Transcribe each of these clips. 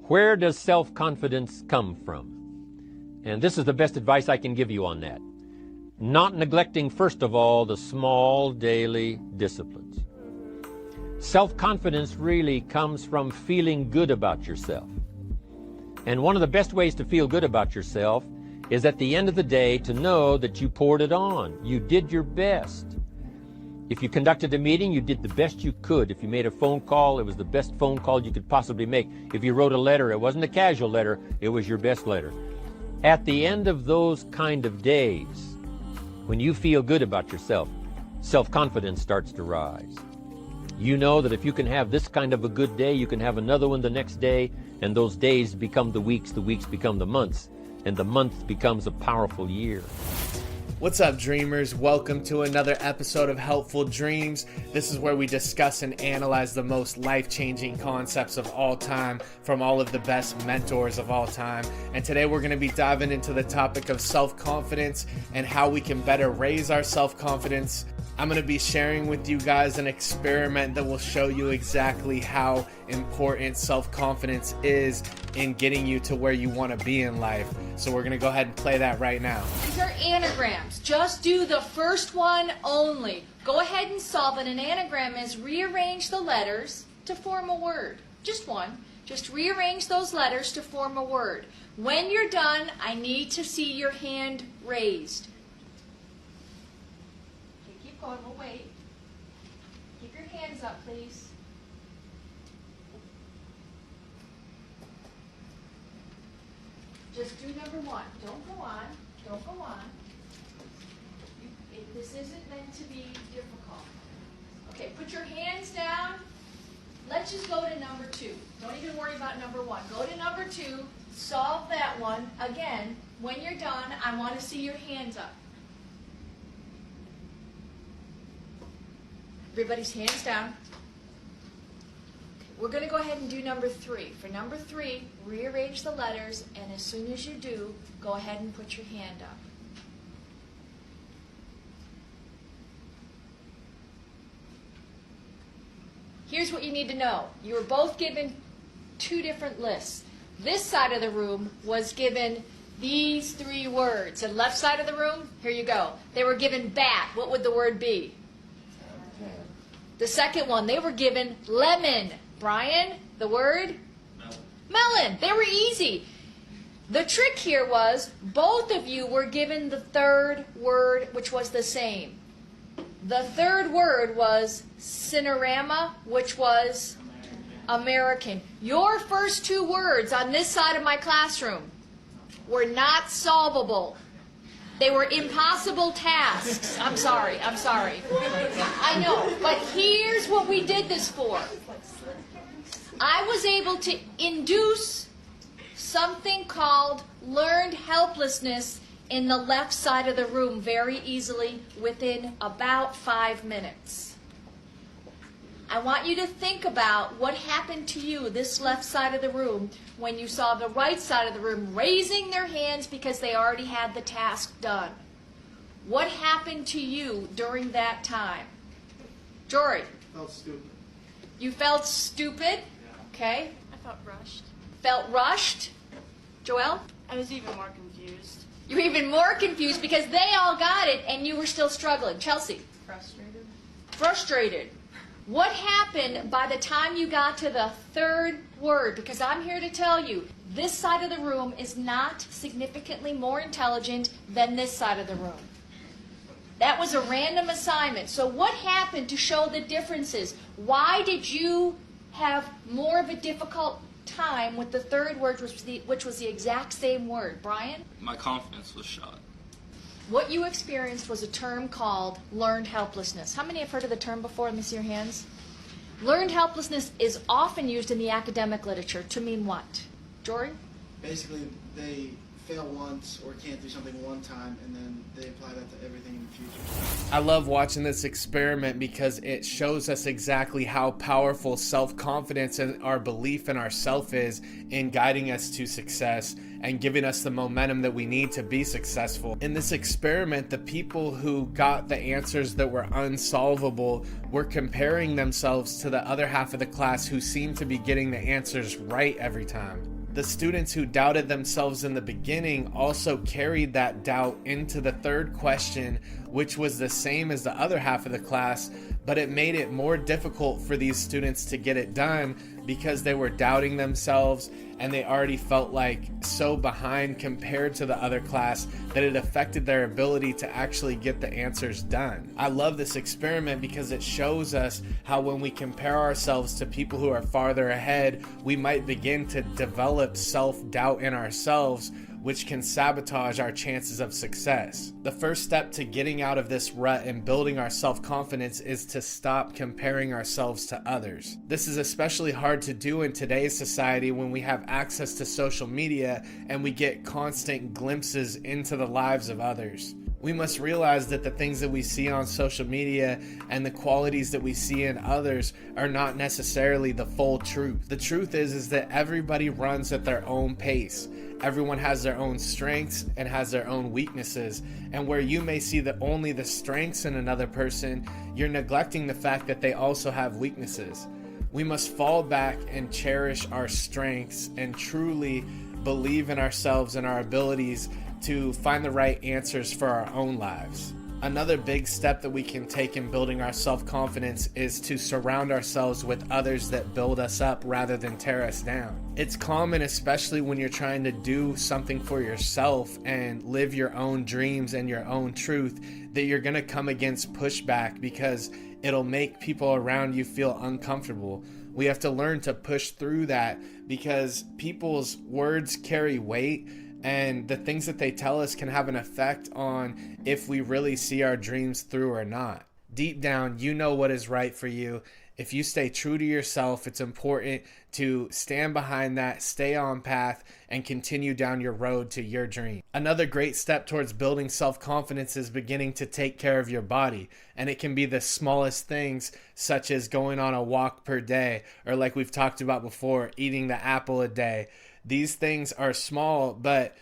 Where does self-confidence come from? And this is the best advice I can give you on that. Not neglecting, first of all, the small daily disciplines. Self-confidence really comes from feeling good about yourself. And one of the best ways to feel good about yourself is at the end of the day to know that you poured it on. You did your best. If you conducted a meeting, you did the best you could. If you made a phone call, it was the best phone call you could possibly make. If you wrote a letter, it wasn't a casual letter, it was your best letter. At the end of those kind of days, when you feel good about yourself, self-confidence starts to rise. You know that if you can have this kind of a good day, you can have another one the next day, and those days become the weeks become the months, and the month becomes a powerful year. What's up, dreamers? Welcome to another episode of Helpful Dreams. This is where we discuss and analyze the most life-changing concepts of all time from all of the best mentors of all time. And today we're going to be diving into the topic of self-confidence and how we can better raise our self-confidence. I'm going to be sharing with you guys an experiment that will show you exactly how important self-confidence is in getting you to where you want to be in life. So we're going to go ahead and play that right now. These are anagrams. Just do the first one only. Go ahead and solve it. An anagram is rearrange the letters to form a word. Just one. Just rearrange those letters to form a word. When you're done, I need to see your hand raised. Keep going, we'll wait. Keep your hands up, please. Just do number one. Don't go on. Don't go on. This isn't meant to be difficult. Okay, put your hands down. Let's just go to number two. Don't even worry about number one. Go to number two. Solve that one. Again, when you're done, I want to see your hands up. Everybody's hands down. We're going to go ahead and do number three. For number three, rearrange the letters, and as soon as you do, go ahead and put your hand up. Here's what you need to know. You were both given two different lists. This side of the room was given these three words. And left side of the room, here you go. They were given bat. What would the word be? The second one, they were given lemon. Brian, the word? Melon. Melon. They were easy. The trick here was both of you were given the third word, which was the same. The third word was cinerama, which was American. Your first two words on this side of my classroom were not solvable. They were impossible tasks. I'm sorry. I know, but here's what we did this for. I was able to induce something called learned helplessness in the left side of the room very easily within about 5 minutes. I want you to think about what happened to you, this left side of the room, when you saw the right side of the room raising their hands because they already had the task done. What happened to you during that time? Jory? I felt stupid. You felt stupid? Yeah. Okay. I felt rushed. Felt rushed? Joelle? I was even more confused. You were even more confused because they all got it and you were still struggling. Chelsea? Frustrated. Frustrated. What happened by the time you got to the third word? Because I'm here to tell you, this side of the room is not significantly more intelligent than this side of the room. That was a random assignment. So what happened to show the differences? Why did you have more of a difficult time with the third word, which was the exact same word? Brian? My confidence was shot. What you experienced was a term called learned helplessness. How many have heard of the term before? Let me see your hands. Learned helplessness is often used in the academic literature to mean what? Jory? Basically, they fail once or can't do something one time, and then they apply that to everything in the future. I love watching this experiment because it shows us exactly how powerful self-confidence and our belief in ourselves is in guiding us to success and giving us the momentum that we need to be successful. In this experiment, the people who got the answers that were unsolvable were comparing themselves to the other half of the class who seemed to be getting the answers right every time. The students who doubted themselves in the beginning also carried that doubt into the third question, which was the same as the other half of the class, but it made it more difficult for these students to get it done because they were doubting themselves and they already felt like so behind compared to the other class that it affected their ability to actually get the answers done. I love this experiment because it shows us how when we compare ourselves to people who are farther ahead, we might begin to develop self-doubt in ourselves, which can sabotage our chances of success. The first step to getting out of this rut and building our self-confidence is to stop comparing ourselves to others. This is especially hard to do in today's society when we have access to social media and we get constant glimpses into the lives of others. We must realize that the things that we see on social media and the qualities that we see in others are not necessarily the full truth. The truth is that everybody runs at their own pace. Everyone has their own strengths and has their own weaknesses. And where you may see only the strengths in another person, you're neglecting the fact that they also have weaknesses. We must fall back and cherish our strengths and truly believe in ourselves and our abilities to find the right answers for our own lives. Another big step that we can take in building our self-confidence is to surround ourselves with others that build us up rather than tear us down. It's common, especially when you're trying to do something for yourself and live your own dreams and your own truth, that you're going to come against pushback because it'll make people around you feel uncomfortable. We have to learn to push through that because people's words carry weight, and the things that they tell us can have an effect on if we really see our dreams through or not. Deep down, you know what is right for you. If you stay true to yourself, it's important to stand behind that, stay on path, and continue down your road to your dream. Another great step towards building self-confidence is beginning to take care of your body. And it can be the smallest things, such as going on a walk per day, or like we've talked about before, eating the apple a day. These things are small, but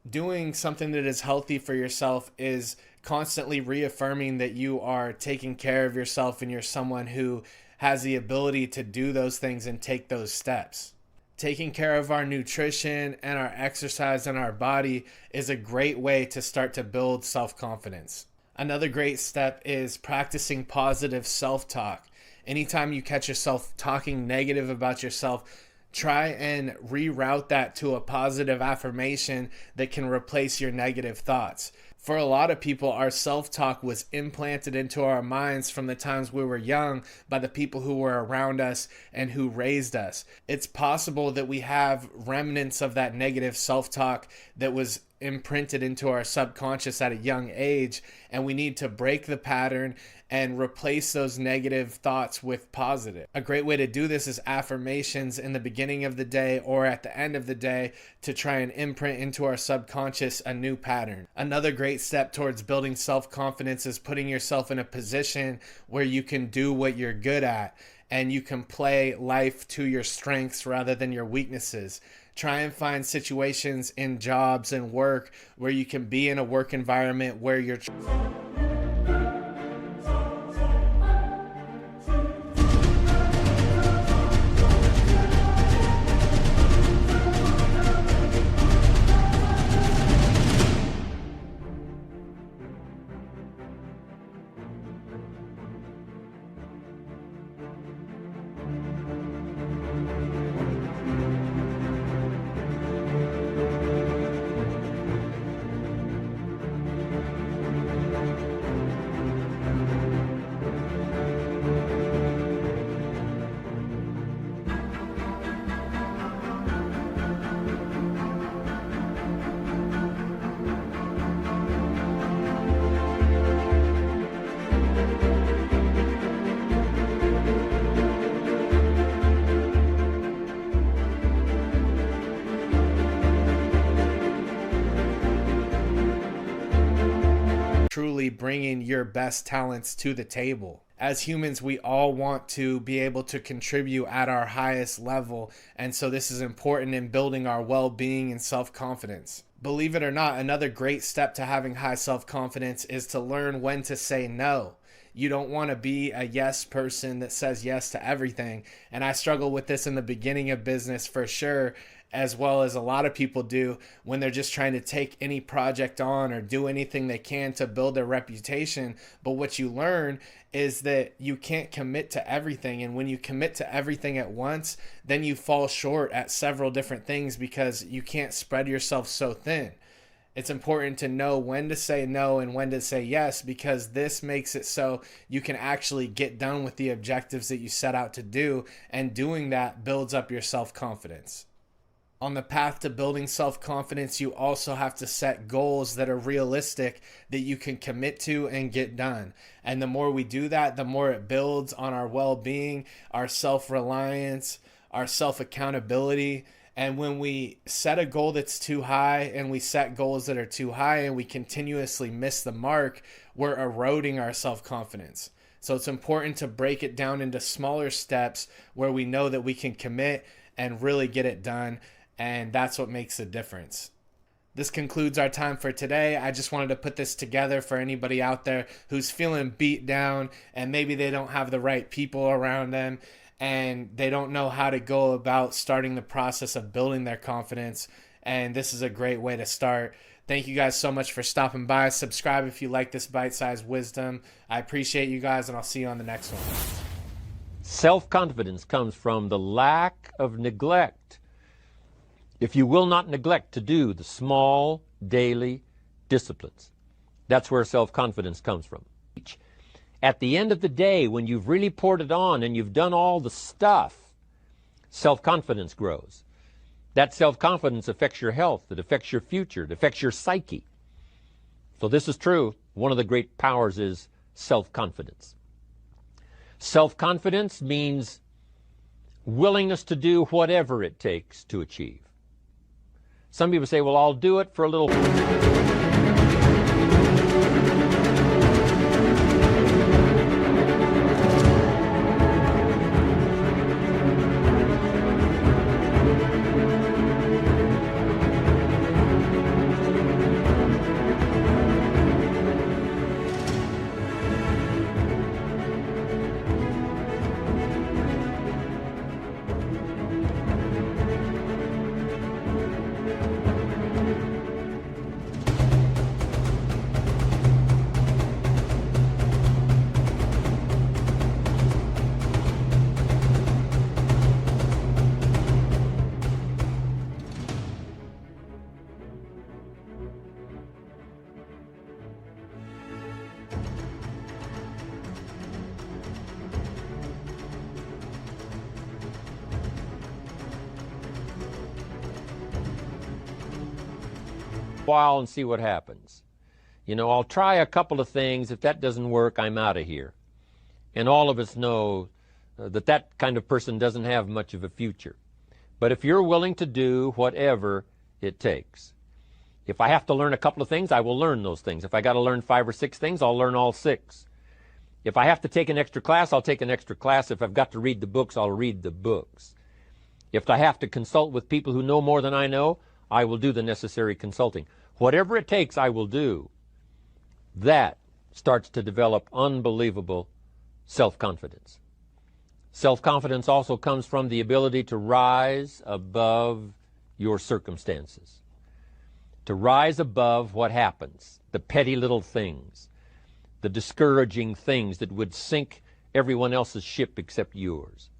doing something that is healthy for yourself is constantly reaffirming that you are taking care of yourself and you're someone who has the ability to do those things and take those steps. Taking care of our nutrition and our exercise and our body is a great way to start to build self-confidence. Another great step is practicing positive self-talk. Anytime you catch yourself talking negative about yourself, try and reroute that to a positive affirmation that can replace your negative thoughts. For a lot of people, our self-talk was implanted into our minds from the times we were young by the people who were around us and who raised us. It's possible that we have remnants of that negative self-talk that was imprinted into our subconscious at a young age, and we need to break the pattern and replace those negative thoughts with positive. A great way to do this is affirmations in the beginning of the day or at the end of the day to try and imprint into our subconscious a new pattern. Another great step towards building self-confidence is putting yourself in a position where you can do what you're good at and you can play life to your strengths rather than your weaknesses. Try and find situations in jobs and work where you can be in a work environment where you're truly bringing your best talents to the table. As humans, we all want to be able to contribute at our highest level, and so this is important in building our well-being and self-confidence. Believe it or not, another great step to having high self-confidence is to learn when to say no. You don't want to be a yes person that says yes to everything. And I struggle with this in the beginning of business for sure, as well as a lot of people do when they're just trying to take any project on or do anything they can to build their reputation. But what you learn is that you can't commit to everything. And when you commit to everything at once, then you fall short at several different things because you can't spread yourself so thin. It's important to know when to say no and when to say yes, because this makes it so you can actually get done with the objectives that you set out to do. And doing that builds up your self-confidence. On the path to building self-confidence, you also have to set goals that are realistic, that you can commit to and get done. And the more we do that, the more it builds on our well-being, our self-reliance, our self-accountability. And when we set a goal that's too high and we set goals that are too high and we continuously miss the mark, we're eroding our self-confidence. So it's important to break it down into smaller steps where we know that we can commit and really get it done. And that's what makes a difference. This concludes our time for today. I just wanted to put this together for anybody out there who's feeling beat down and maybe they don't have the right people around them and they don't know how to go about starting the process of building their confidence. And this is a great way to start. Thank you guys so much for stopping by. Subscribe if you like this bite-sized wisdom. I appreciate you guys, and I'll see you on the next one. Self-confidence comes from the lack of neglect. If you will not neglect to do the small daily disciplines, that's where self-confidence comes from. At the end of the day, when you've really poured it on and you've done all the stuff, self-confidence grows. That self-confidence affects your health, it affects your future, it affects your psyche. So this is true. One of the great powers is self-confidence. Self-confidence means willingness to do whatever it takes to achieve. Some people say, well, I'll do it for a little... while and see what happens. You know, I'll try a couple of things. If that doesn't work, I'm out of here. And all of us know that that kind of person doesn't have much of a future. But if you're willing to do whatever it takes, if I have to learn a couple of things, I will learn those things. If I got to learn 5 or 6 things, I'll learn all 6. If I have to take an extra class, I'll take an extra class. If I've got to read the books, I'll read the books. If I have to consult with people who know more than I know, I will do the necessary consulting. Whatever it takes, I will do. That starts to develop unbelievable self-confidence. Self-confidence also comes from the ability to rise above your circumstances, to rise above what happens, the petty little things, the discouraging things that would sink everyone else's ship except yours,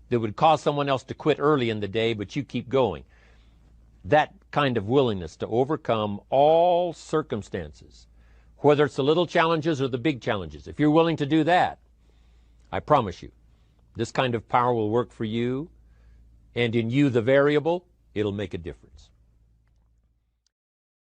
that would cause someone else to quit early in the day, but you keep going. That kind of willingness to overcome all circumstances, whether it's the little challenges or the big challenges. If you're willing to do that, I promise you, this kind of power will work for you, and in you, the variable, it'll make a difference.